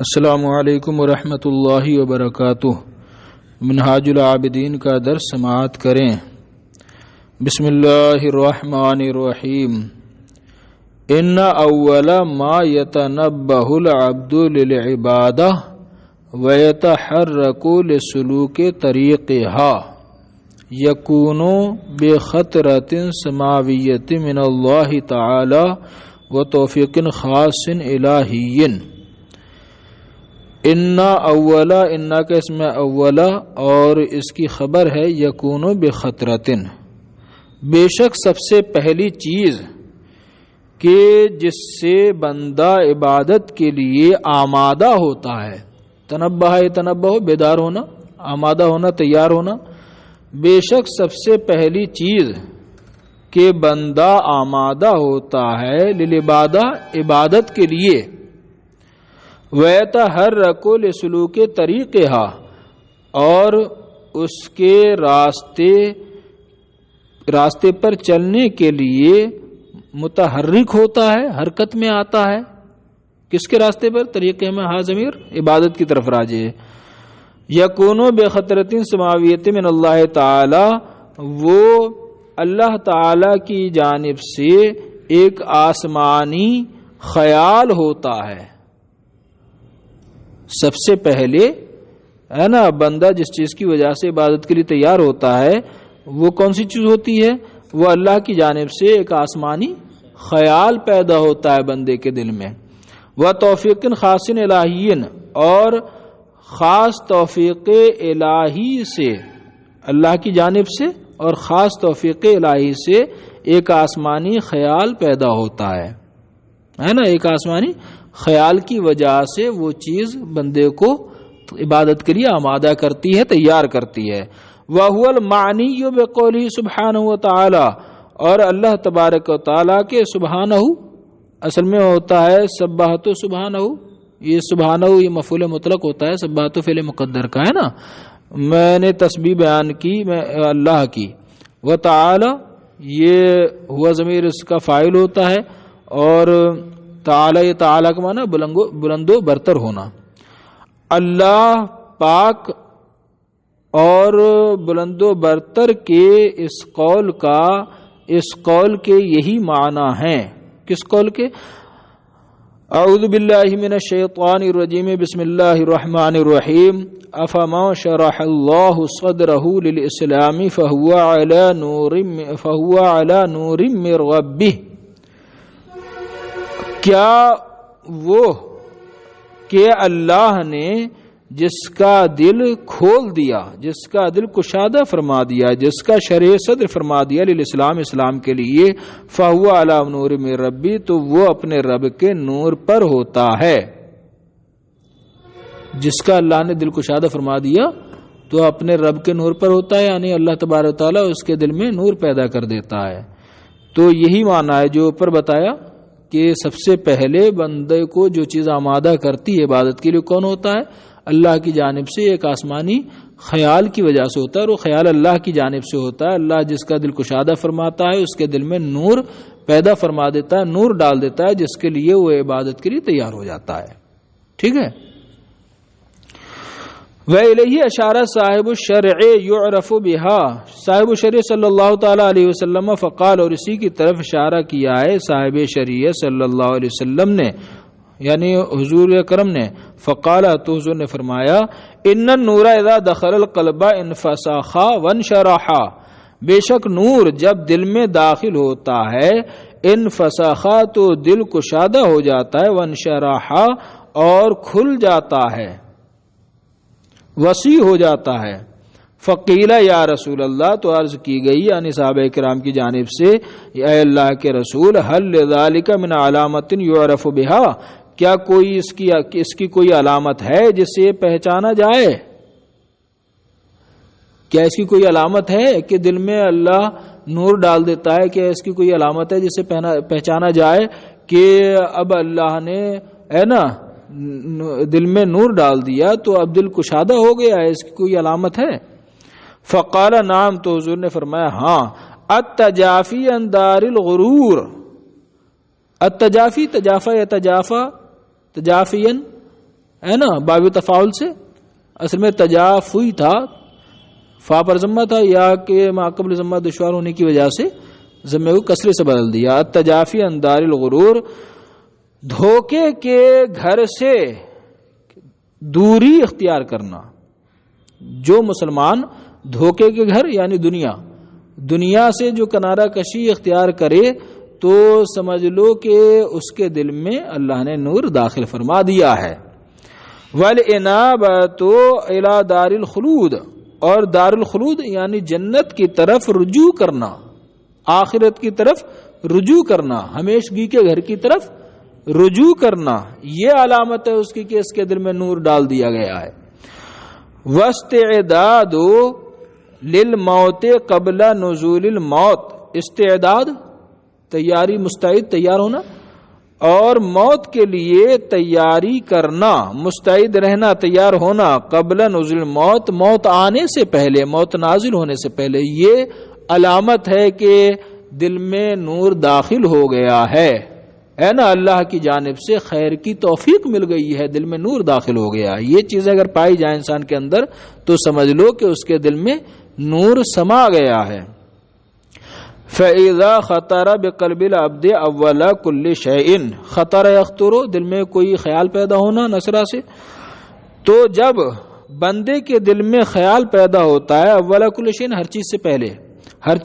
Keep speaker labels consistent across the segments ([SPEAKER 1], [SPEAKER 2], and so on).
[SPEAKER 1] السلام علیکم ورحمۃ اللہ وبرکاتہ۔ منہاج العابدین کا درس سماعت کریں۔ بسم اللہ الرحمن الرحیم۔ ان اول ما یتنبہ العبد للعبادہ ویتحرک لسلوک طریقها یکون بخطرۃ سماویۃ من اللہ تعالی وتوفیق خاص الہی۔ انا اولا، انا کا اسم اولا اور اس کی خبر ہے یکون بخطرتن، بے شک سب سے پہلی چیز کہ جس سے بندہ عبادت کے لیے آمادہ ہوتا ہے، تنبہ بیدار ہونا، آمادہ ہونا، تیار ہونا، بے شک سب سے پہلی چیز کہ بندہ آمادہ ہوتا ہے للعبادہ، عبادت کے لیے، وَيَتَحَرَّكُ لِسُلُوكِ طَرِيقِهَا اور اس کے راستے پر چلنے کے لیے متحرک ہوتا ہے، حرکت میں آتا ہے۔ کس کے راستے پر؟ طریقے میں، ہاں ضمیر عبادت کی طرف راجع ہے۔ یکونو بخطرۃ سماویۃ من اللہ تعالی، وہ اللہ تعالی کی جانب سے ایک آسمانی خیال ہوتا ہے۔ سب سے پہلے ہے نا بندہ جس چیز کی وجہ سے عبادت کے لیے تیار ہوتا ہے وہ کون سی چیز ہوتی ہے؟ وہ اللہ کی جانب سے ایک آسمانی خیال پیدا ہوتا ہے بندے کے دل میں۔ وہ توفیق خاص الہی، اور خاص توفیق الہی سے، اللہ کی جانب سے اور خاص توفیق الہی سے ایک آسمانی خیال پیدا ہوتا ہے نا، ایک آسمانی خیال کی وجہ سے وہ چیز بندے کو عبادت کے لیے آمادہ کرتی ہے، تیار کرتی ہے۔ وَهُوَ الْمَعْنِيُّ بِقَوْلِهِ سُبْحَانَهُ وَتَعَالَى، اور اللہ تبارک و تعالیٰ کے سبحانہ اصل میں ہوتا ہے سبحت سبحانہ، یہ سبحانہ یہ مفعول مطلق ہوتا ہے، سبحت فعل مقدر کا ہے نا، میں نے تسبیح بیان کی میں اللہ کی، وتعالی یہ ہوا ضمیر اس کا فاعل ہوتا ہے، اور تعالی، یہ تعالی کا معنی بلند و برتر ہونا۔ اللہ پاک اور بلند و برتر کے اس قول کے یہی معنی ہیں۔ کس قول کے؟ اعوذ باللہ من الشیطان الرجیم، بسم اللہ الرحمن الرحیم۔ افما شرح اللہ صدرہ للاسلام فہو علی نور من ربہ، کیا وہ کہ اللہ نے جس کا دل کھول دیا، جس کا دل کشادہ فرما دیا، جس کا شرح صدر فرما دیا للاسلام، اسلام کے لیے، فہو علی نور من ربی، تو وہ اپنے رب کے نور پر ہوتا ہے۔ جس کا اللہ نے دل کشادہ فرما دیا تو اپنے رب کے نور پر ہوتا ہے، یعنی اللہ تبارک و تعالیٰ اس کے دل میں نور پیدا کر دیتا ہے۔ تو یہی معنی ہے جو اوپر بتایا کہ سب سے پہلے بندے کو جو چیز آمادہ کرتی ہے عبادت کے لیے کون ہوتا ہے؟ اللہ کی جانب سے ایک آسمانی خیال کی وجہ سے ہوتا ہے، اور وہ خیال اللہ کی جانب سے ہوتا ہے۔ اللہ جس کا دل کشادہ فرماتا ہے اس کے دل میں نور پیدا فرما دیتا ہے، نور ڈال دیتا ہے، جس کے لیے وہ عبادت کے لیے تیار ہو جاتا ہے۔ ٹھیک ہے۔ وَإِلَيْهِ أَشَارَ صاحب الشرع يُعْرَفُ بِهَا، صاحب الشریعہ صلی اللہ تعالی علیہ وسلم فقال، اور اسی کی طرف اشارہ کیا ہے صاحب شریعہ صلی اللہ علیہ وسلم نے، یعنی حضور اکرم نے، فقال تو حضور نے فرمایا، ان النور اذا دخل القلب انفسخ وانشرح، بے شک نور جب دل میں داخل ہوتا ہے، انفسخ تو دل کشادہ ہو جاتا ہے، وانشرح اور کھل جاتا ہے، وسیع ہو جاتا ہے۔ فقیل یا رسول اللہ، تو عرض کی گئی یعنی صحابہ کرام کی جانب سے، اے اللہ کے رسول، هل لذلك من علامت یعرف بها، کیا کوئی اس کی کوئی علامت ہے جسے پہچانا جائے؟ کیا اس کی کوئی علامت ہے کہ دل میں اللہ نور ڈال دیتا ہے؟ کیا اس کی کوئی علامت ہے جسے پہچانا جائے کہ اب اللہ نے ہے نا دل میں نور ڈال دیا تو اب دل کشادہ ہو گیا ہے؟ اس کی کوئی علامت ہے؟ فقال نعم، تو حضور نے فرمایا ہاں، التجافی عن دار الغرور، التجافی، تجافا یا تجافا، تجافین ہے نا، باب تفاعل سے، اصل میں تجافی تھا، فا پر ضمہ تھا، یا کہ ما قبل ضمہ دشوار ہونے کی وجہ سے ضمے کو کسرے سے بدل دیا. تجافی عن دار الغرور، دھوکے کے گھر سے دوری اختیار کرنا. جو مسلمان دھوکے کے گھر یعنی دنیا سے جو کنارہ کشی اختیار کرے تو سمجھ لو کہ اس کے دل میں اللہ نے نور داخل فرما دیا ہے. وَالْإِنَابَةُ إِلَى دَارِ الْخُلُودِ، اور دار الخلود یعنی جنت کی طرف رجوع کرنا، آخرت کی طرف رجوع کرنا، ہمیشگی کے گھر کی طرف رجوع کرنا، یہ علامت ہے اس کی کہ اس کے دل میں نور ڈال دیا گیا ہے. وَاسْتِعْدَادُ لِلْمَوْتِ قَبْلَ نُزُولِ الْمَوْتِ، استعداد تیاری، مستعد تیار ہونا، اور موت کے لیے تیاری کرنا، مستعد رہنا، تیار ہونا، قبل نزول الموت، موت آنے سے پہلے، موت نازل ہونے سے پہلے. یہ علامت ہے کہ دل میں نور داخل ہو گیا ہے نا، اللہ کی جانب سے خیر کی توفیق مل گئی ہے، دل میں نور داخل ہو گیا. یہ چیزیں اگر پائی جائیں انسان کے اندر تو سمجھ لو کہ اس کے دل میں نور سما گیا ہے. فَإِذَا خَطَرَ بِقَلْبِ الْعَبْدِ أَوَّلَ كُلِّ شَيْءٍ، خطر یخطر، دل میں کوئی خیال پیدا ہونا نصرہ سے، تو جب بندے کے دل میں خیال پیدا ہوتا ہے، اول کل شیء، ہر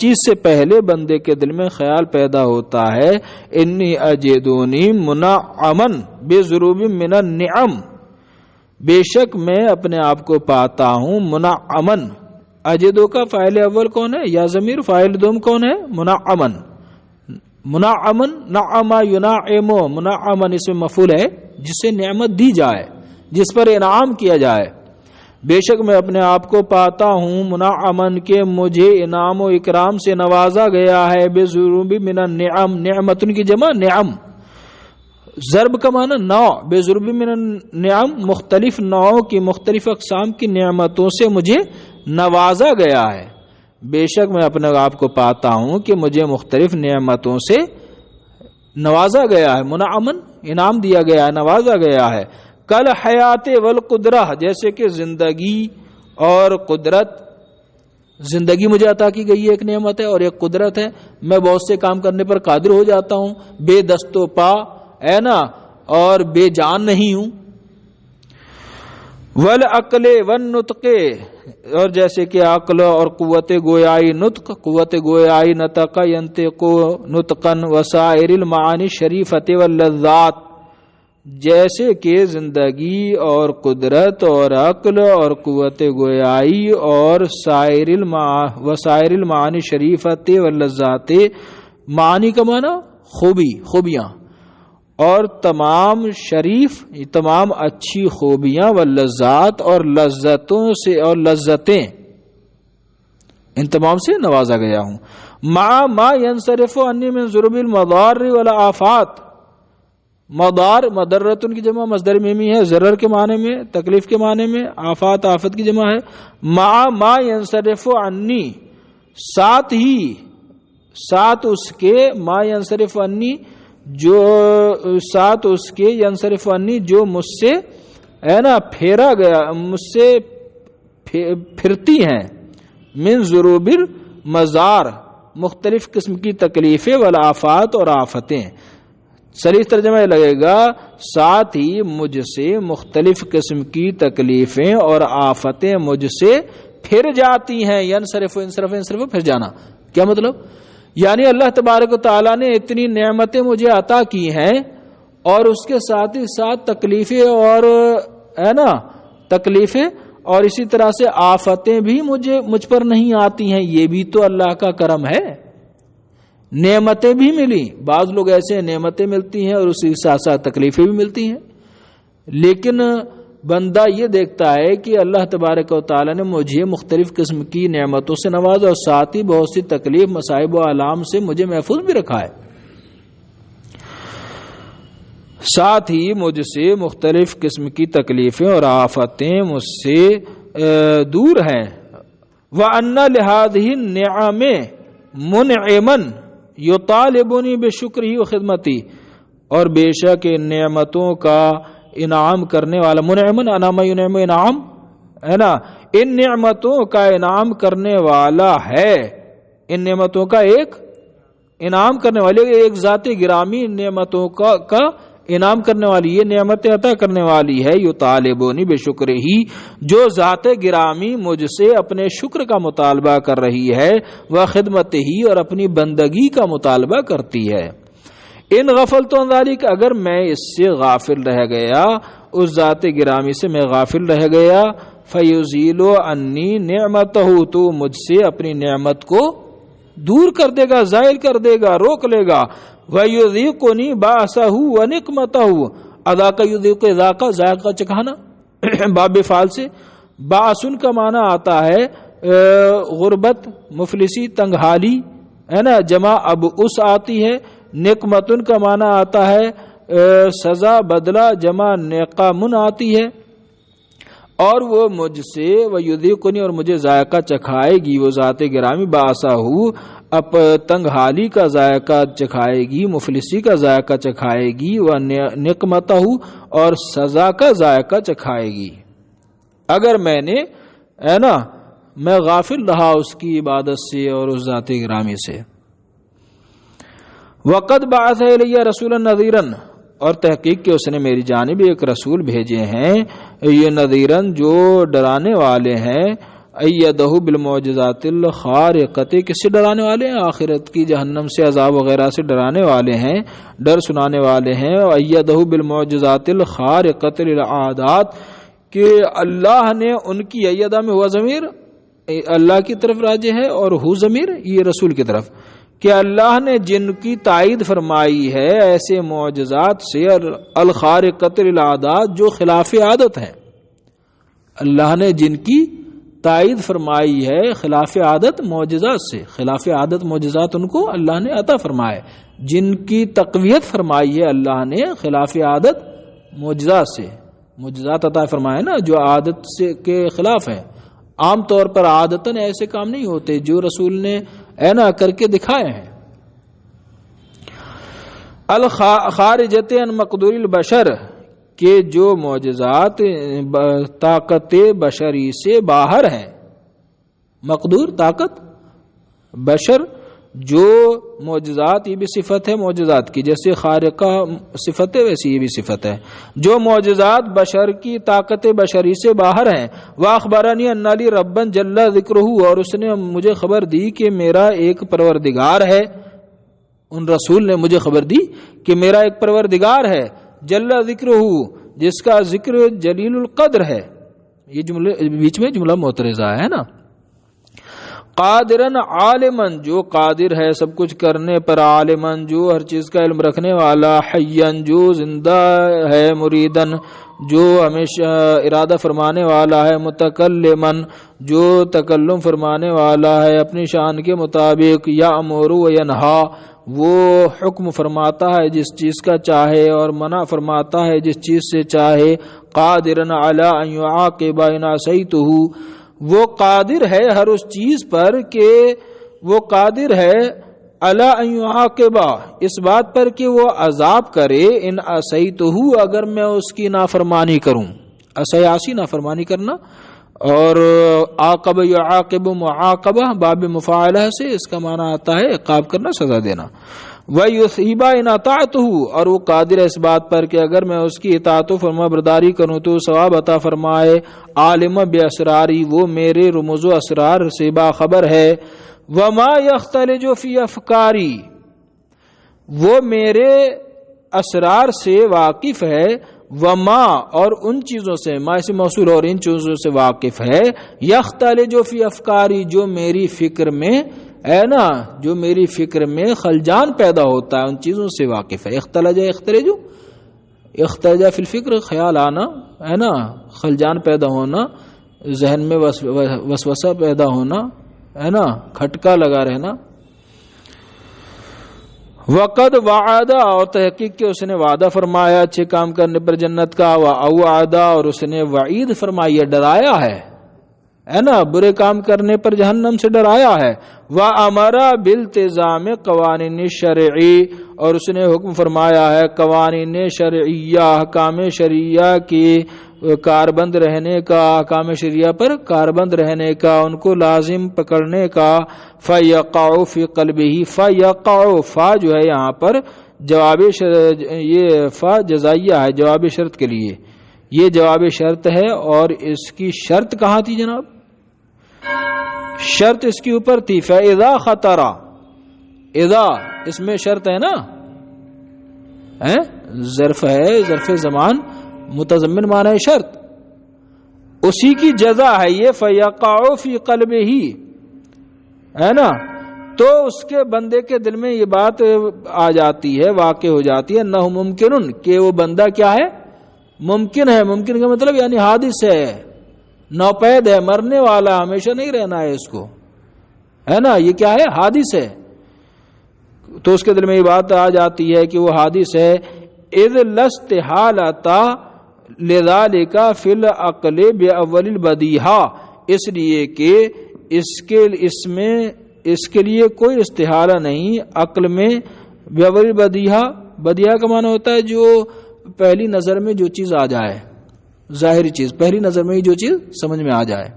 [SPEAKER 1] چیز سے پہلے بندے کے دل میں خیال پیدا ہوتا ہے، انی اجدونی منعما بضروب من النعم، بے شک میں اپنے آپ کو پاتا ہوں منعما. اجدو کا فاعل اول کون ہے؟ یا ضمیر فاعل دوم کون ہے؟ منعما. منعما، نعما ینعم، منعما اس میں مفعول ہے جس سے نعمت دی جائے، جس پر انعام کیا جائے. بے شک میں اپنے آپ کو پاتا ہوں منعما کہ مجھے انعام و اکرام سے نوازا گیا ہے، بضروب من النعم، نعمتن کی جمع نعم، ضرب کا معنی نوع، بضروب من النعم مختلف نوعوں کی، مختلف اقسام کی نعمتوں سے مجھے نوازا گیا ہے. بے شک میں اپنے آپ کو پاتا ہوں کہ مجھے مختلف نعمتوں سے نوازا گیا ہے، منعمن انعام دیا گیا ہے، نوازا گیا ہے. کل حیات والقدرہ، جیسے کہ زندگی اور قدرت، زندگی مجھے عطا کی گئی ہے، ایک نعمت ہے، اور ایک قدرت ہے، میں بہت سے کام کرنے پر قادر ہو جاتا ہوں، بے دست و پا ہے نا، اور بے جان نہیں ہوں. والعقل والنطق، اور جیسے کہ عقل اور قوت گویائی، نطق قوت گویائی، نطق ینطق نطقا، وسائر المعانی شریفت واللذات، جیسے کہ زندگی اور قدرت اور عقل اور قوت گویائی اور وسائر المعانی شریفت واللذات، معانی کا معنی خوبیاں، اور تمام شریف، تمام اچھی خوبیاں، واللذات اور لذتوں سے، اور لذتیں، ان تمام سے نوازا گیا ہوں. مع ما ينصرف عني من ضرب المضار والآفات، مضار مضرتن کی جمع مصدر میمی ہے، ضرر کے معنی میں، تکلیف کے معنی میں، آفات آفت کی جمع ہے. مع ما ينصرف عني، ساتھ اس کے، ما ينصرف عني جو، ساتھ اس کے، ینصرف عنی جو مجھ سے ہے نا پھیرا گیا، مجھ سے پھرتی ہیں، من ضروب المزار، مختلف قسم کی تکلیفیں، والآفات اور آفتیں. صریح ترجمہ لگے گا ساتھ ہی مجھ سے مختلف قسم کی تکلیفیں اور آفتیں مجھ سے پھر جاتی ہیں. ینصرف انصرف پھر جانا، کیا مطلب؟ یعنی اللہ تبارک و تعالیٰ نے اتنی نعمتیں مجھے عطا کی ہیں، اور اس کے ساتھ ہی ساتھ تکلیفیں، اور ہے نا تکلیفیں، اور اسی طرح سے آفتیں بھی مجھ پر نہیں آتی ہیں. یہ بھی تو اللہ کا کرم ہے. نعمتیں بھی ملی، بعض لوگ ایسے ہیں نعمتیں ملتی ہیں اور اسی کے ساتھ ساتھ تکلیفیں بھی ملتی ہیں، لیکن بندہ یہ دیکھتا ہے کہ اللہ تبارک و تعالیٰ نے مجھے مختلف قسم کی نعمتوں سے نوازا، اور ساتھ ہی بہت سی تکلیف، مصائب و آلام سے مجھے محفوظ بھی رکھا ہے. ساتھ ہی مجھ سے مختلف قسم کی تکلیفیں اور آفتیں مجھ سے دور ہیں. وَأَنَّ لِهَذِهِ النِّعَمِ مُنْعِمًا يُطَالِبُنِي بِشُكْرِهِ وَخِدْمَتِهِ، اور بے شک ان نعمتوں کا انعام کرنے والا، منعمن انعم ینعم انعام ہے نا، ان نعمتوں کا انعام کرنے والا ہے، ان نعمتوں کا ایک انعام کرنے والے، ایک ذات گرامی نعمتوں کا انعام کرنے والی، یہ نعمتیں عطا کرنے والی ہے، یطالبونی بشکر ہی، جو ذات گرامی مجھ سے اپنے شکر کا مطالبہ کر رہی ہے، وہ خدمت ہی، اور اپنی بندگی کا مطالبہ کرتی ہے۔ ان غفلت عن ذلک، اگر میں اس سے غافل رہ گیا، اس ذات گرامی سے میں غافل رہ گیا، فیزیل عنی نعمتہ، تو مجھ سے اپنی نعمت کو دور کر دے گا، زائل کر دے گا، روک لے گا، وَيُذِيقُنِي بَأْسَهُ وَنِقْمَتَهُ، ادا کا یذیق، ذائقہ ذائقہ چکھانا، باب فعال سے، باسن کا معنی آتا ہے غربت، مفلسی، تنگ حالی ہے نا، جمع اب اس آتی ہے، نقمتن کا معنی آتا ہے سزا، بدلہ، جمع نقامن آتی ہے، اور وہ مجھ سے وَيُذِيقُنِي، اور مجھے ذائقہ چکھائے گی وہ ذات گرامی، بَأْسَهُ، اب تنگ حالی کا ذائقہ چکھائے گی، مفلسی کا ذائقہ چکھائے گی، وَنِقْمَتَهُ، اور سزا کا ذائقہ چکھائے گی۔ اگر میں نے ہے نا میں غافل رہا اس کی عبادت سے اور اس ذات گرامی سے۔ وَقَدْ بَعَثَ إِلَيَّ رَسُولًا نَذِيرًا، اور تحقیق کہ اس نے میری جانب ایک رسول بھیجے ہیں، یہ نذیرن جو ڈرانے والے ہیں، ایدہ بالمعجزات الخارقۃ، کس سے ڈرانے والے ہیں؟ آخرت کی، جہنم سے، عذاب وغیرہ سے ڈرانے والے ہیں، ڈر سنانے والے ہیں، ایدہ بالمعجزات الخارقۃ للعادات، کہ اللہ نے ان کی، ایدہ میں ہوا ضمیر اللہ کی طرف راجع ہے، اور ہو ضمیر یہ رسول کی طرف، کہ اللہ نے جن کی تائید فرمائی ہے ایسے معجزات سے، الخارقۃ للعادات، جو خلاف عادت ہیں، اللہ نے جن کی تائید فرمائی ہے خلاف عادت معجزات سے، خلاف عادت معجزات ان کو اللہ نے عطا فرمائے، جن کی تقویت فرمائی ہے اللہ نے خلاف عادت معجزات سے، معجزات عطا فرمائے نا جو عادت سے کے خلاف ہے۔ عام طور پر عادتاً ایسے کام نہیں ہوتے جو رسول نے اینا کر کے دکھائے ہیں۔ الخارجۃ عن مقدور البشر، کہ جو معجزات طاقت بشری سے باہر ہیں، مقدور طاقت بشر، جو معجزات، یہ بھی صفت ہے معجزات کی، جیسے خارقہ صفت ہے ویسی یہ بھی صفت ہے، جو معجزات بشر کی طاقت بشری سے باہر ہیں۔ وَأَخْبَرَنِي أَنَّ لِي رَبًّا جَلَّ ذِكْرُهُ، اور اس نے مجھے خبر دی کہ میرا ایک پروردگار ہے، ان رسول نے مجھے خبر دی کہ میرا ایک پروردگار ہے، جل ذکرہ، جس کا ذکر جلیل القدر ہے، یہ جملے بیچ میں جملہ معترضہ ہے نا، قادرن عالمن، جو قادر ہے سب کچھ کرنے پر، عالمن، جو ہر چیز کا علم رکھنے والا، حین، جو زندہ ہے، مریدن، جو ہمیشہ ارادہ فرمانے والا ہے، متکلمن، جو تکلم فرمانے والا ہے اپنی شان کے مطابق، یامر و ینہا، وہ حکم فرماتا ہے جس چیز کا چاہے اور منع فرماتا ہے جس چیز سے چاہے، قادرن علی ان یعاقب ان عصیتہ، وہ قادر ہے ہر اس چیز پر کہ وہ قادر ہے علی ان یعاقب، اس بات پر کہ وہ عذاب کرے، ان عصیتہ، اگر میں اس کی نافرمانی کروں، عصیاسی نافرمانی کرنا، اور عاقب یعاقب معاقبہ باب مفاعلہ سے اس کا معنی آتا ہے عقاب کرنا، سزا دینا، وَيُثِيبَ إِنْ أَطَعْتُهُ، اور وہ قادر ہے اس بات پر کہ اگر میں اس کی اطاعت و فرما برداری کروں تو ثواب عطا فرمائے، عالم بِأَسْرَارِ، وہ میرے رموز و اسرار سے باخبر ہے، وَمَا يَخْتَلِجُ فِي أَفْكَارِ، وہ میرے اسرار سے واقف ہے، وما، اور ان چیزوں سے، ما سے موصول، اور ان چیزوں سے واقف ہے، یختلج فی افکاری، جو میری فکر میں ہے نا، جو میری فکر میں خلجان پیدا ہوتا ہے ان چیزوں سے واقف ہے۔ اختلج اختلج اختلج فی الفکر، خیال آنا ہے نا، خلجان پیدا ہونا، ذہن میں وسوسہ پیدا ہونا ہے نا، کھٹکا لگا رہنا۔ وقد وعد، اور تحقیق کہ اس نے وعدہ فرمایا اچھے کام کرنے پر جنت کا، وعد، اور اس نے وعید فرمائی ہے، ڈرایا ہے، ہے نا، برے کام کرنے پر جہنم سے ڈرایا ہے. وَأَمَرَ بِالْتِزَامِ قوانین شرعی، اور اس نے حکم فرمایا ہے قوانین شرعیہ، احکام شرعیہ کی کاربند رہنے کا، احکام شرعیہ پر کاربند رہنے کا، ان کو لازم پکڑنے کا. فَيَقَعُ فِي قَلْبِهِ، فَيَقَعُ، فا جو ہے یہاں پر جواب یہ فا جزائیہ ہے جواب شرط کے لیے، یہ جواب شرط ہے. اور اس کی شرط کہاں تھی جناب؟ شرط اس کے اوپر تھی فَإِذَا خَطَرَ، اذا اس میں شرط ہے نا، ظرف ہے، ظرف زمان متضمن معنی ہے شرط، اسی کی جزا ہے یہ فَيَقَعُ فِي قَلْبِهِ، ہے نا. تو اس کے بندے کے دل میں یہ بات آ جاتی ہے، واقع ہو جاتی ہے، انہ ممکن، کہ وہ بندہ کیا ہے؟ ممکن ہے. ممکن کا مطلب یعنی حادث ہے، نوپید ہے، مرنے والا، ہمیشہ نہیں رہنا ہے اس کو، ہے نا. یہ کیا ہے؟ حادث ہے. تو اس کے دل میں یہ بات آ جاتی ہے کہ وہ حادث ہے. اذ لاستحالۃ لذالک فی العقل باول البدیہہ، اس لیے کہ اس کے لیے کوئی استحالہ نہیں عقل میں باول البدیہہ. بدیہہ کا معنی ہوتا ہے جو پہلی نظر میں جو چیز آ جائے، ظاہری چیز، پہلی نظر میں ہی جو چیز سمجھ میں آ جائے.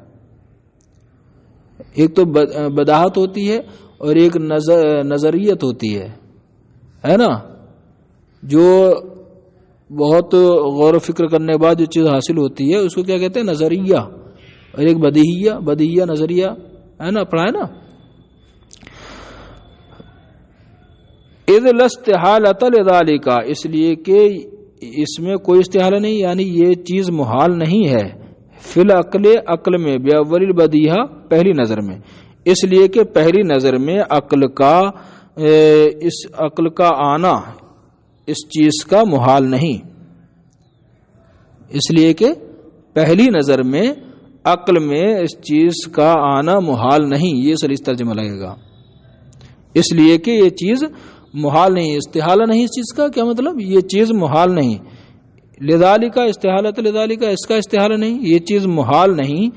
[SPEAKER 1] ایک تو بداہت ہوتی ہے اور ایک نظریت ہوتی ہے نا، جو بہت غور و فکر کرنے کے بعد جو چیز حاصل ہوتی ہے اس کو کیا کہتے ہیں؟ نظریہ. اور ایک بدیہیہ نظریہ، ہے نا، پڑھا ہے نا. اذ لا استحالۃ لذالک، اس لیے کہ اس میں کوئی استحالہ نہیں، یعنی یہ چیز محال نہیں ہے. فی العقل، عقل میں، باول البدیہہ، پہلی نظر میں، اس لیے کہ پہلی نظر میں اس عقل کا آنا اس چیز کا محال نہیں. اس لیے کہ پہلی نظر میں عقل میں اس چیز کا آنا محال نہیں، یہ صحیح ترجمہ لگے گا. اس لیے کہ یہ چیز محال نہیں، استحالہ نہیں. اس چیز کا کیا مطلب؟ یہ چیز محال نہیں. لذالک استحالۃ لذالک، اس کا استحالہ نہیں، یہ چیز محال نہیں.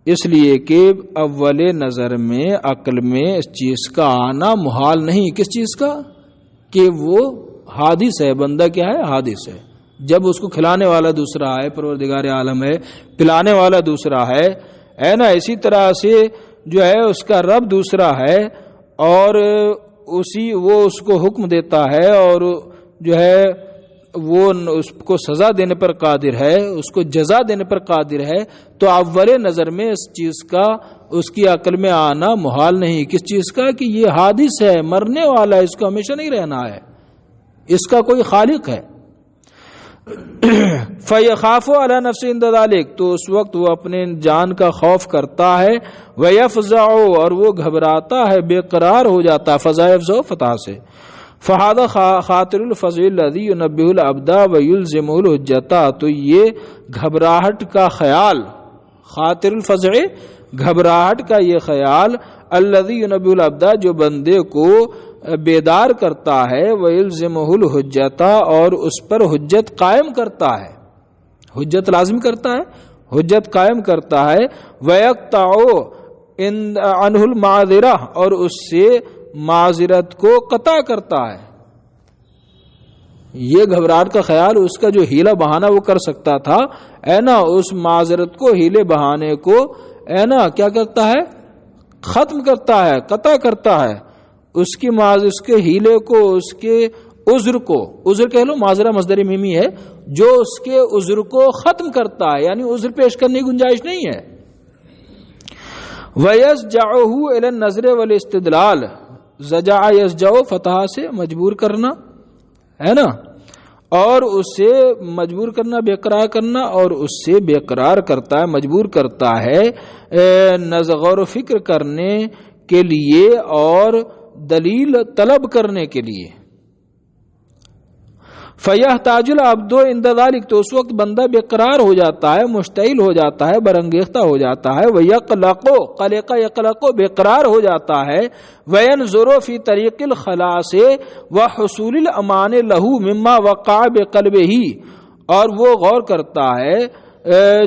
[SPEAKER 1] اس لیے کہ اول نظر میں عقل میں اس چیز کا آنا محال نہیں. کس چیز کا؟ کہ وہ حادث ہے. بندہ کیا ہے؟ حادث ہے. جب اس کو کھلانے والا دوسرا ہے، پروردگار عالم ہے، پلانے والا دوسرا ہے نا. اسی طرح سے جو ہے اس کا رب دوسرا ہے، اور وہ اس کو حکم دیتا ہے، اور جو ہے وہ اس کو سزا دینے پر قادر ہے، اس کو جزا دینے پر قادر ہے. تو اول نظر میں اس چیز کا اس کی عقل میں آنا محال نہیں. کس چیز کا؟ کہ یہ حادث ہے، مرنے والا ہے، اس کو ہمیشہ نہیں رہنا ہے، اس کا کوئی خالق ہے. فَيَخَافُ عَلَى نَفْسِهِ عِنْدَ ذَلِكَ، تو اس وقت وہ اپنے جان کا خوف کرتا ہے. وَيَفْزَعُ، اور وہ گھبراتا ہے، بے قرار ہو جاتا ہے. فَزَا يَفْزَعُ فتح سے. فَهَذَا خَاطِرُ الْفَزْعِ الَّذِي يُنَبِّهُ الْعَبْدَ وَيُلْزِمُهُ الْحُجَّةَ، تو یہ گھبراہٹ کا خیال، خاطر الفزع، گھبراہٹ کا یہ خیال، الَّذِي يُنَبِّهُ الْعَبْدَ، جو بندے کو بیدار کرتا ہے، وَيُلْزِمُهُ الْحُجَّةَ، اور اس پر حجت قائم کرتا ہے، حجت لازم کرتا ہے، حجت قائم کرتا ہے. وَيَقْطَعُ عَنْهُ الْمَعْذِرَةَ، اور اس سے معذرت کو قطع کرتا ہے. یہ گھبراہٹ کا خیال، اس کا جو ہیلا بہانہ وہ کر سکتا تھا، ہے نا، اس معذرت کو، ہیلے بہانے کو، ہے نا، کیا کرتا ہے؟ ختم کرتا ہے، قطع کرتا ہے. اس کے ہیلے کو، اس کے عذر کو، عذر کہہ لو، معذرہ مصدر میمی ہے، جو اس کے عذر کو ختم کرتا ہے، یعنی عذر پیش کرنے کی گنجائش نہیں ہے. وَيَسْجَعُهُ إِلَى النَّظْرِ وَالِاسْتِدْلَالِ، زجع یسجع فتح سے مجبور کرنا، ہے نا، اور اسے مجبور کرنا، بے قرار کرنا، اور اس سے بے قرار کرتا ہے، مجبور کرتا ہے غور و فکر کرنے کے لیے اور دلیل طلب کرنے کے لیے. فَيَحْتَاجُ الْعَبْدُ عِنْدَ ذَلِكَ، تو اس وقت بندہ بے قرار ہو جاتا ہے، مشتعل ہو جاتا ہے، برانگیختہ ہو جاتا ہے. وَيَقْلَقُ، قَلَقَ يَقْلَقُ، بے قرار ہو جاتا ہے. وَيَنْظُرُ فِي طَرِيقِ الْخَلَاصِ وَحُصُولِ الْأَمَانِ لَهُ مِمَّا وَقَعَ بِقَلْبِهِ، اور وہ غور کرتا ہے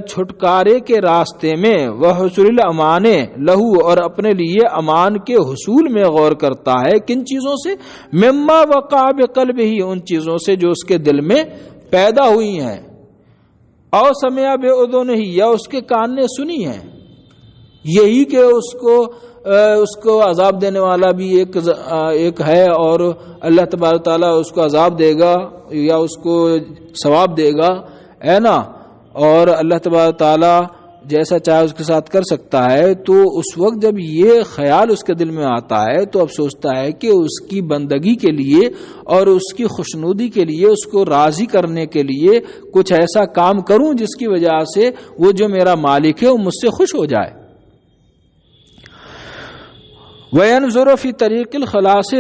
[SPEAKER 1] چھٹکارے کے راستے میں وحصول الامان لہو اور اپنے لیے امان کے حصول میں غور کرتا ہے. کن چیزوں سے؟ مما وقع بقلبہ، ان چیزوں سے جو اس کے دل میں پیدا ہوئی ہیں. او سمع باذنہ، یا اس کے کان نے سنی ہے. یہی کہ اس کو عذاب دینے والا بھی ایک ہے اور اللہ تبارک تعالیٰ اس کو عذاب دے گا یا اس کو ثواب دے گا، ہے نا، اور اللہ تبارک تعالیٰ جیسا چاہے اس کے ساتھ کر سکتا ہے. تو اس وقت جب یہ خیال اس کے دل میں آتا ہے تو اب سوچتا ہے کہ اس کی بندگی کے لیے اور اس کی خوشنودی کے لیے، اس کو راضی کرنے کے لیے کچھ ایسا کام کروں جس کی وجہ سے وہ جو میرا مالک ہے وہ مجھ سے خوش ہو جائے. وَيَنْظُرُ فِي طَرِيقِ الْخَلَاصِ،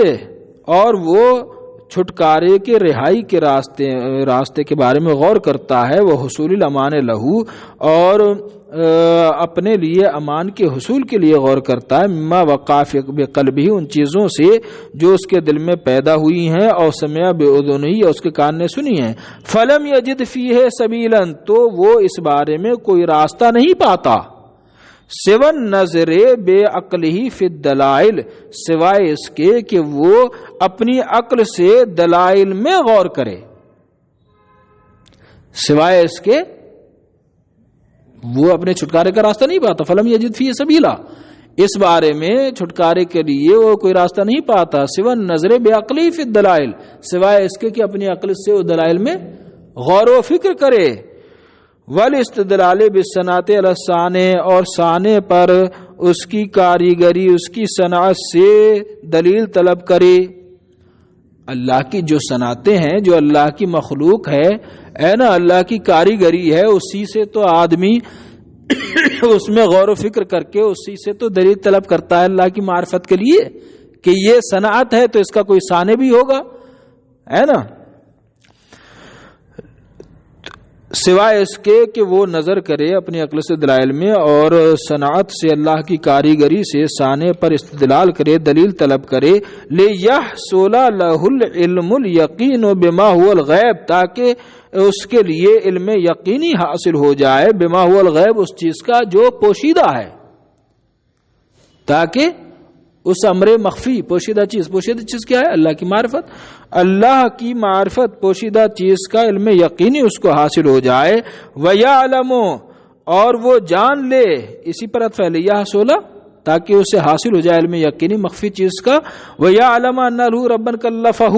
[SPEAKER 1] اور وہ چھٹکارے کے رہائی کے راستے کے بارے میں غور کرتا ہے. وہ حصول الامان لہو، اور اپنے لیے امان کے حصول کے لیے غور کرتا ہے. مما وقع بقلبہ، ان چیزوں سے جو اس کے دل میں پیدا ہوئی ہیں. اور سمع باذنہ، اس کے کان نے سنی ہیں. فلم یجد فیہ سبیلا، تو وہ اس بارے میں کوئی راستہ نہیں پاتا. سون نظر بے عقلہ فی الدلائل، سوائے اس کے کہ وہ اپنی عقل سے دلائل میں غور کرے. سوائے اس کے وہ اپنے چھٹکارے کا راستہ نہیں پاتا. فلم یجد فیہ سبیلا، اس بارے میں چھٹکارے کے لیے وہ کوئی راستہ نہیں پاتا. سون نظر بے عقلہ فی الدلائل، سوائے اس کے کہ اپنی عقل سے وہ دلائل میں غور و فکر کرے. والاستدلال بالصنعت علی الصانع، اور صانع پر اس کی کاریگری، اس کی صنعت سے دلیل طلب کرے. اللہ کی جو صنعتیں ہیں، جو اللہ کی مخلوق ہے نا، اللہ کی کاریگری ہے، اسی سے تو آدمی اس میں غور و فکر کر کے اسی سے تو دلیل طلب کرتا ہے اللہ کی معرفت کے لیے کہ یہ صنعت ہے تو اس کا کوئی صانع بھی ہوگا، ہے نا. سوائے اس کے کہ وہ نظر کرے اپنی عقل سے دلائل میں اور صنعت سے، اللہ کی کاریگری سے صانع پر استدلال کرے، دلیل طلب کرے. لِيَحْصُلَ لَهُ الْعِلْمُ الْيَقِينُ بِمَا هُوَ الْغَيْبُ، تاکہ اس کے لیے علم یقینی حاصل ہو جائے. بما هو الغیب، اس چیز کا جو پوشیدہ ہے، تاکہ اس امر مخفی، پوشیدہ چیز کیا ہے؟ اللہ کی معرفت. اللہ کی معرفت، پوشیدہ چیز کا علم یقینی اس کو حاصل ہو جائے. وَيَعْلَمُ، اور وہ جان لے، اسی پر عطف ہے لِيَحْصُلَ، تاکہ اسے حاصل ہو جائے علم یقینی مخفی چیز کا. وَيَعْلَمَ أَنَّ لَهُ رَبًّا كَلَّفَهُ،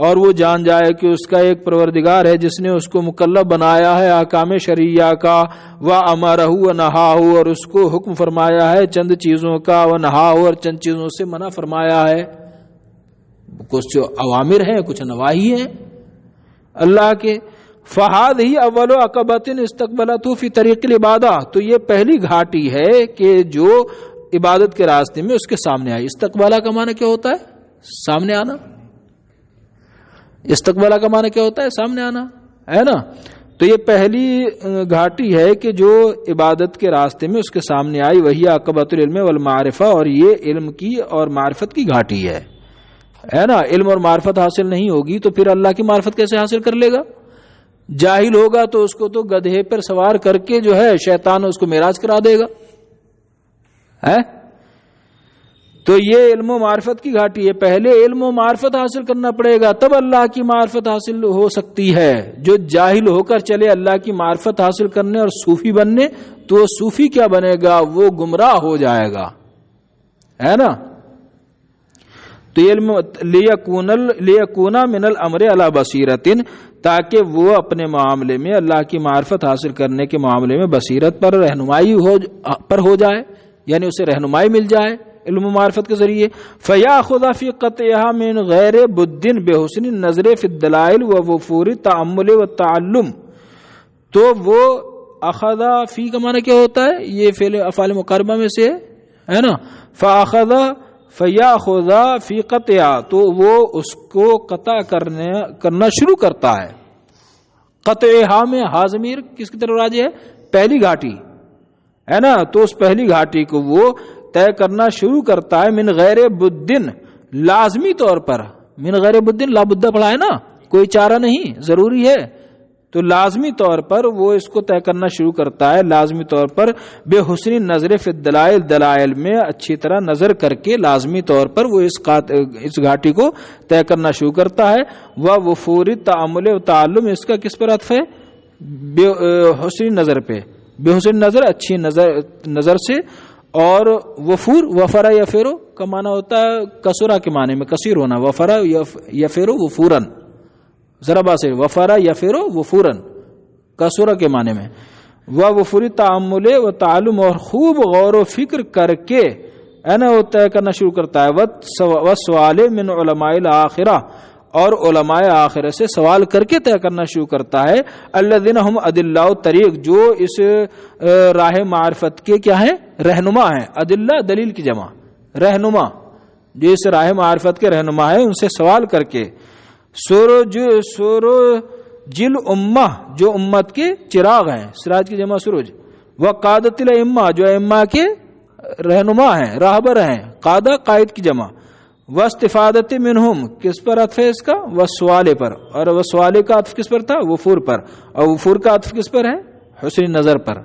[SPEAKER 1] اور وہ جان جائے کہ اس کا ایک پروردگار ہے جس نے اس کو مکلف بنایا ہے احکام شرعیہ کا. وَأَمَرَهُ وَنَهَاهُ، اور اس کو حکم فرمایا ہے چند چیزوں کا. وَنَهَاهُ، اور چند چیزوں سے منع فرمایا ہے. کچھ اوامر ہیں، کچھ نواہی ہیں اللہ کے. فَهَذِهِ أَوَّلُ عَقَبَةٍ اسْتَقْبَلَتْهُ فِي طَرِيقِ الْعِبَادَةِ، تو یہ پہلی گھاٹی ہے کہ جو عبادت کے راستے میں اس کے سامنے آئی. استقبالہ کا معنی کیا ہوتا ہے؟ سامنے آنا. استقبالہ کا معنی کیا ہوتا ہے؟ سامنے آنا، ہے نا. تو یہ پہلی گھاٹی ہے کہ جو عبادت کے راستے میں اس کے سامنے آئی. وہی عقبۃ العلم والمعرفہ، اور یہ علم کی اور معرفت کی گھاٹی ہے نا. علم اور معرفت حاصل نہیں ہوگی تو پھر اللہ کی معرفت کیسے حاصل کر لے گا؟ جاہل ہوگا تو اس کو تو گدھے پر سوار کر کے جو ہے شیطان اس کو معراج کرا دے گا، ہے. تو یہ علم و معرفت کی گھاٹی ہے. پہلے علم و معرفت حاصل کرنا پڑے گا، تب اللہ کی معرفت حاصل ہو سکتی ہے. جو جاہل ہو کر چلے اللہ کی معرفت حاصل کرنے اور صوفی بننے، تو وہ صوفی کیا بنے گا؟ وہ گمراہ ہو جائے گا، ہے نا. تو علم لیکونا من الامر علی بصیرت، تاکہ وہ اپنے معاملے میں اللہ کی معرفت حاصل کرنے کے معاملے میں بصیرت پر، رہنمائی ہو جائے، یعنی اسے رہنمائی مل جائے علم و معرفت کے ذریعے. فَيَأْخُذَ فِي قَطْعِهَا مِنْ غَيْرِ بُدٍّ بِحُسْنِ النَّظْرِ فِي الدَّلَائِلِ وَوُفُورِ التَّأَمُّلِ وَالتَّعَلُّمِ. تو وہ اخذ فی کا معنی کیا ہوتا ہے؟ یہ فعل افعال مقاربہ میں سے ہے نا. فَيَأْخُذَ فِي قَطْعِهَا، تو وہ اس کو قطع کرنا شروع کرتا ہے. قطعِهَا میں ہا ضمیر کس کی طرف راجع ہے؟ پہلی گھاٹی ہے نا. تو اس پہلی گھاٹی کو وہ طے کرنا شروع کرتا ہے. من غیر بدن، لازمی طور پر. من غیر بدن، لا بدہ پڑھا ہے نا، کوئی چارہ نہیں، ضروری ہے تو لازمی طور پر وہ اس کو طے کرنا شروع کرتا ہے، لازمی طور پر بے حسنی نظر فی الدلائل، دلائل میں اچھی طرح نظر کر کے لازمی طور پر وہ اس گھاٹی کو طے کرنا شروع کرتا ہے۔ وفور تعامل و تعلم، اس کا کس پر عطف ہے؟ بے حسنی نظر پہ، بے حسنی نظر اچھی نظر سے، اور وفور وفرا یفیرو کا معنی ہوتا ہے کسرہ کے معنی میں کثیر ہونا، وفرا یفیرو وفورن، ذرا باسر وفرا یفیرو وفورن کسرہ کے معنی میں، وفوری تعامل و تعلم، اور خوب غور و فکر کر کے وہ طے کرنا شروع کرتا ہے، وسوال من علماء الآخرہ، اور علماء آخرہ سے سوال کر کے طے کرنا شروع کرتا ہے، الذین ہم ادلہ الطریق، جو اس راہ معرفت کے کیا ہیں؟ رہنما ہیں۔ ادلہ دلیل کی جمع، رہنما، جو اس راہ معرفت کے رہنما ہیں، ان سے سوال کر کے، سروجل امہ، جو امت کے چراغ ہیں، سراج کی جمع سروج، وقادت الائمہ، جو ائمہ کے رہنما ہیں، راہبر ہیں، قادہ قائد کی جمع، واستفادت منہم، کس پر عطف ہے اس کا؟ وسوالے پر، اور وسوالے کا عطف کس پر تھا؟ وفور پر، اور وفور کا عطف کس پر ہے؟ حسن نظر پر۔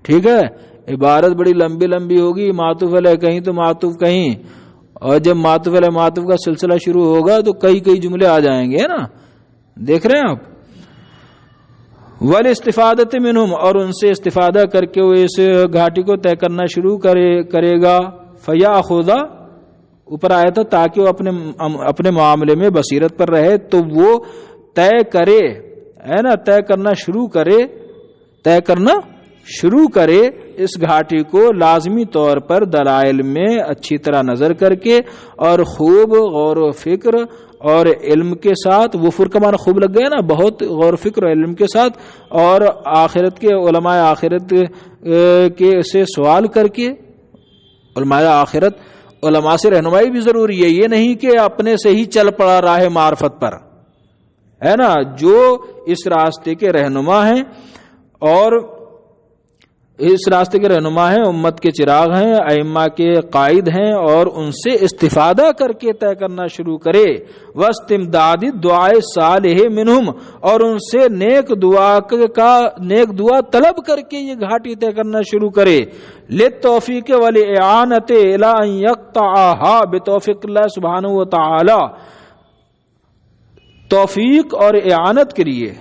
[SPEAKER 1] ٹھیک ہے، عبارت بڑی لمبی لمبی ہوگی، معطوف علیہ کہیں تو معطوف کہیں، اور جب معطوف علیہ معطوف کا سلسلہ شروع ہوگا تو کئی جملے آ جائیں گے نا، دیکھ رہے ہیں آپ۔ والاستفادت منہم، اور ان سے استفادہ کر کے وہ اس گھاٹی کو طے کرنا شروع کرے گا، فیاخذ، اوپر آیا تھا تاکہ وہ اپنے معاملے میں بصیرت پر رہے، تو وہ طے کرے، ہے نا، طے کرنا شروع کرے اس گھاٹی کو لازمی طور پر دلائل میں اچھی طرح نظر کر کے، اور خوب غور و فکر اور علم کے ساتھ، وفر کا معنی خوب لگ گیا نا، بہت غور و فکر اور علم کے ساتھ، اور آخرت کے علماء آخرت کے سے سوال کر کے، علماء آخرت، علماء سے رہنمائی بھی ضروری ہے، یہ نہیں کہ اپنے سے ہی چل پڑا راہ معرفت پر، ہے نا، جو اس راستے کے رہنما ہیں، اور اس راستے کے رہنما ہیں، امت کے چراغ ہیں، ائمہ کے قائد ہیں، اور ان سے استفادہ کر کے طے کرنا شروع کرے، واستمداد دعائے صالح منہم، اور ان سے نیک دعا طلب کر کے یہ گھاٹی طے کرنا شروع کرے، للتوفیق والاعانۃ الی ان یقطعها، بتوفیق اللہ سبحانہ و تعالی، توفیق اور اعانت کے لیے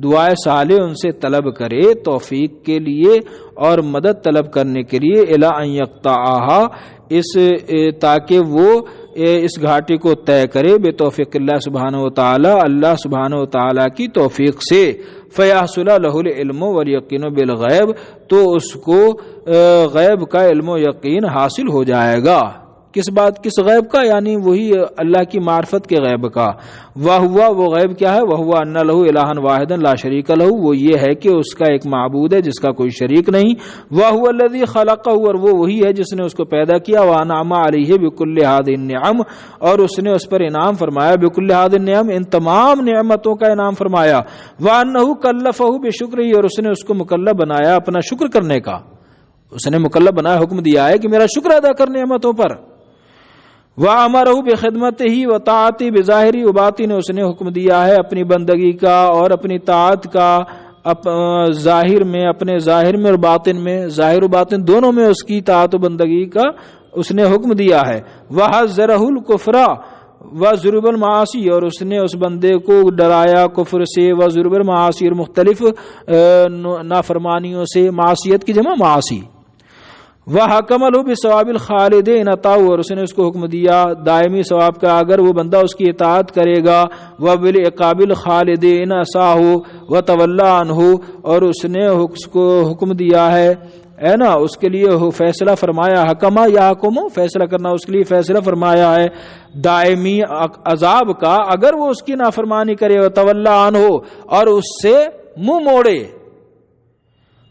[SPEAKER 1] دعائے صالح ان سے طلب کرے، توفیق کے لیے اور مدد طلب کرنے کے لیے، الی ان یقطعها، تاکہ وہ اس گھاٹی کو طے کرے، بتوفیق اللہ سبحانہ و تعالی، اللہ سبحانہ و تعالی کی توفیق سے، فیحصل لہ العلم والیقین بالغیب، تو اس کو غیب کا علم و یقین حاصل ہو جائے گا۔ کس بات؟ کس غیب کا؟ یعنی وہی اللہ کی معرفت کے غیب کا۔ وہ غیب کیا ہے؟ وہ ان لہ الہا واحدا لا شریک لہ، وہ یہ ہے کہ اس کا ایک معبود ہے جس کا کوئی شریک نہیں، وہ الذی خلقہ، اور وہ وہی ہے جس نے اس کو پیدا کیا، وانعم علیہ بکل ہذہ النعم، اور اس نے اس پر انعام فرمایا، بکل ہذہ النعم، ان تمام نعمتوں کا انعام فرمایا، وانہ کلفہ بشکرہ، اور اس نے اس کو مکلف بنایا اپنا شکر کرنے کا، اس نے مکلف بنایا، حکم دیا ہے کہ میرا شکر ادا کر نعمتوں پر، وَأَمَرَهُ بِخِدْمَتِهِ وَطَاعَتِهِ بِظَاهِرِ وَبَاطِنِ، اس نے حکم دیا ہے اپنی بندگی کا اور اپنی طاعت کا، ظاہر میں، اپنے ظاہر میں اور باطن میں، ظاہر و باطن دونوں میں اس کی طاعت و بندگی کا اس نے حکم دیا ہے، وَحَذَّرَهُ الْكُفْرَ وَضُرُبَ الْمَعَاصِي، اور اس نے اس بندے کو ڈرایا کفر سے، وَضُرُبَ الْمَعَاصِي، اور مختلف نافرمانیوں سے، معصیت کی جمع معاصی، وَحَكَمَ لَهُ بِثَوَابِ الْخَالِدِ إِنْ أَطَاعَهُ، اور اس نے اس کو حکم دیا دائمی ثواب کا اگر وہ بندہ اس کی اطاعت کرے گا، وَبِالْعِقَابِ الْخَالِدِ إِنْ عَصَاهُ وَتَوَلَّى عَنْهُ، اور اس نے اس کو حکم دیا ہے نا، اس کے لیے فیصلہ فرمایا، حکمہ یا حکمو، فیصلہ کرنا، اس کے لیے فیصلہ فرمایا ہے دائمی عذاب کا اگر وہ اس کی نافرمانی کرے، وَتَوَلَّى عَنْهُ، اور اس سے منہ موڑے،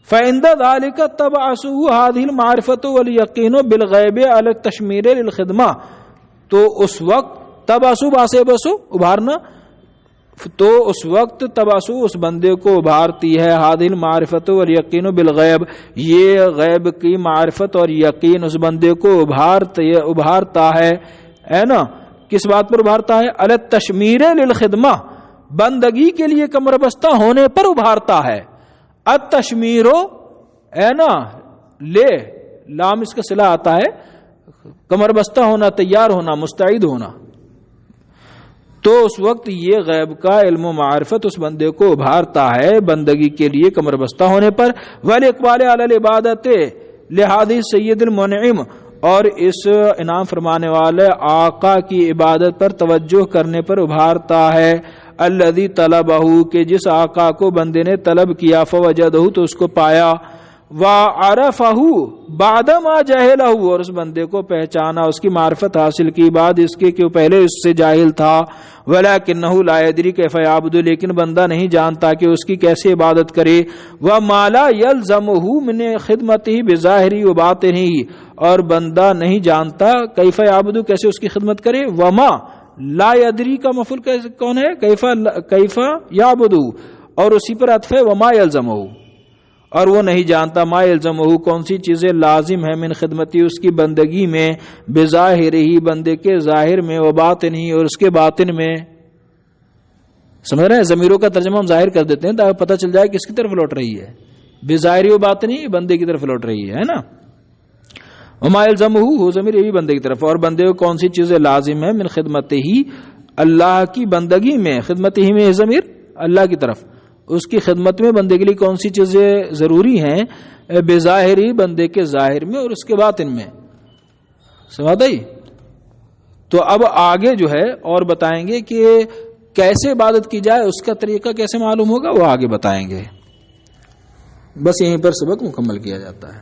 [SPEAKER 1] فَعِنْدَ ذَلِكَ تَبْعَثُهُ هَذِهِ الْمَعْرِفَةُ وَالْيَقِينُ بِالْغَيْبِ عَلَى التَّشْمِيرِ لِلْخِدْمَةِ، تو اس وقت تبعثو باسے بسو ابھارنا، تو اس وقت تبعثو اس بندے کو ابھارتی ہے، هَذِهِ الْمَعْرِفَةُ وَالْيَقِينُ بِالْغَيْبِ، یہ غیب کی معرفت اور یقین اس بندے کو ابھارتا ہے نا، کس بات پر ابھارتا ہے؟ عَلَى التَّشْمِيرِ لِلْخِدْمَةِ، بندگی کے لیے کمر بستہ ہونے پر ابھارتا ہے. التشمیرو اے نا لے لام اس کا صلہ آتا ہے کمر بستہ ہونا، تیار ہونا، مستعد ہونا. تو اس وقت یہ غیب کا علم و معرفت اس بندے کو ابھارتا ہے بندگی کے لیے کمر بستہ ہونے پر. والاقبال علی العبادت لحاظ سید المنعم، اور اس انعام فرمانے والے آقا کی عبادت پر توجہ کرنے پر ابھارتا ہے. الذی طلبہ، کہ جس آقا کو بندے نے طلب کیا، فوجدہ تو اس کو پایا، وعرفہ بعد ما جہلہ، اور اس بندے کو پہچانا، اس کی معرفت حاصل کی بعد اس کے کہ وہ پہلے اس سے جاہل تھا. ولکنہ لا یدری کیف یعبد، لیکن بندہ نہیں جانتا کہ اس کی کیسے عبادت کرے. وما لا یلزمہ من خدمتہ بظاہرہ و باطنہ، اور بندہ نہیں جانتا کیف یعبد کیسے اس کی خدمت کرے. وما لا یدری کا مفعول کون ہے؟ کیف یعبد، اور اسی پر عطف ہے وما یلزمہ، اور وہ نہیں جانتا ما یلزمہ کون سی چیزیں لازم ہے من خدمتی اس کی بندگی میں، بظاہر ہی بندے کے ظاہر میں، و باطن ہی اور اس کے باطن میں. سمجھ رہے ہیں؟ ضمیروں کا ترجمہ ہم ظاہر کر دیتے ہیں تاکہ پتہ چل جائے کس کی طرف لوٹ رہی ہے، بظاہری و باطنی بندے کی طرف لوٹ رہی ہے نا. وما یلزمہ وہ ضمیر یہ بھی بندے کی طرف، اور بندے کو کون سی چیزیں لازم ہے من خدمت ہی اللہ کی بندگی میں، خدمت ہی میں ضمیر اللہ کی طرف، اس کی خدمت میں بندے کے لیے کون سی چیزیں ضروری ہیں، بظاہری بندے کے ظاہر میں اور اس کے باطن میں. سمجھ آئی؟ تو اب آگے جو ہے اور بتائیں گے کہ کیسے عبادت کی جائے، اس کا طریقہ کیسے معلوم ہوگا، وہ آگے بتائیں گے. بس یہیں پر سبق مکمل کیا جاتا ہے.